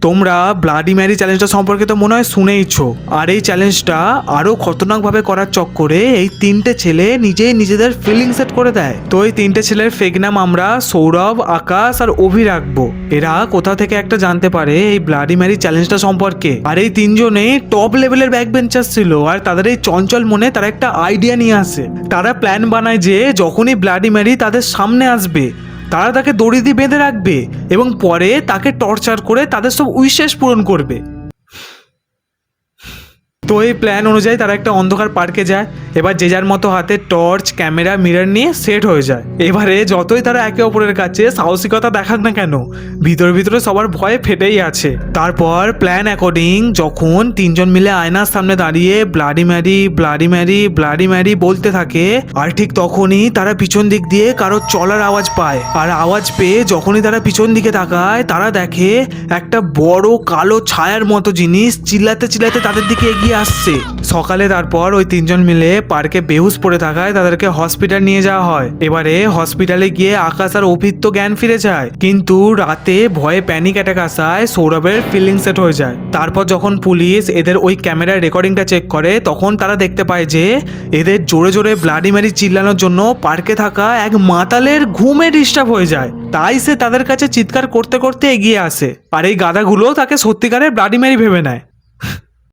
তোমরা bloody Mary চ্যালেঞ্জটা সম্পর্কে তো মনে হয় শুনেইছো, আর এই চ্যালেঞ্জটা আরো খতরনাকভাবে করার চক্করে এই তিনটে ছেলে নিজেই নিজেদের ফিলিং সেট করে দেয়। তো এই তিনটে ছেলের ফেক নাম আমরা সৌরভ, আকাশ আর অভি রাখবো। এরা কোথা থেকে একটা জানতে পারে এই ব্লাডি ম্যারি চ্যালেঞ্জটা সম্পর্কে, আর এই তিনজনেই টপ লেভেলের ব্যাক বেঞ্চার ছিল, আর তাদের এই চঞ্চল মনে তারা একটা আইডিয়া নিয়ে আসে। তারা প্ল্যান বানায় যে যখনই ব্লাডি ম্যারি তাদের সামনে আসবে তারা তাকে দড়ি দিয়ে বেঁধে রাখবে এবং পরে তাকে টর্চার করে তাদের সব উইশেস পূরণ করবে। তো এই প্ল্যান অনুযায়ী তারা একটা অন্ধকার পার্কে যায়। এবার যে যার মতো হাতে টর্চ, ক্যামেরা, মিরর নিয়ে সেট হয়ে যায়। এবারে যতই তারা একে অপরের কাছে সাহসিকতা দেখাক না কেন, ভিতরে ভিতরে সবার ভয়ে ফেটেই আছে। তারপর প্ল্যান অ্যাকর্ডিং যখন তিনজন মিলে আয়নার সামনে দাঁড়িয়ে Bloody Mary, Bloody Mary, Bloody Mary বলতে থাকে, আর ঠিক তখনই তারা পিছন দিক দিয়ে কারো চলার আওয়াজ পায়। আর আওয়াজ পেয়ে যখনই তারা পিছন দিকে তাকায় তারা দেখে একটা বড় কালো ছায়ার মতো জিনিস চিল্লাতে চিল্লাতে তাদের দিকে এগিয়ে আসছে। সকালে তারপর ওই তিনজন মিলে পার্কে বেহুশ পড়ে থাকায় তাদেরকে হসপিটাল নিয়ে যাওয়া হয়। এবারে হসপিটালে গিয়ে আকাশ আর অভির তো জ্ঞান ফিরে যায়, কিন্তু রাতে ভয়ে প্যানিক অ্যাটাক আসায় সৌরভের ফিলিং সেট হয়ে যায়। তারপর যখন পুলিশ এদের ওই ক্যামেরার রেকর্ডিংটা চেক করে তখন তারা দেখতে পায় যে এদের জোরে জোরে ব্লাডি ম্যারি চিল্লানোর জন্য পার্কে থাকা এক মাতালের ঘুমে ডিস্টার্ব হয়ে যায়। তাই সে তাদের কাছে চিৎকার করতে করতে এগিয়ে আসে, আর এই গাধাগুলো তাকে সত্যিকারের ব্লাডি ম্যারি ভেবে নেয়।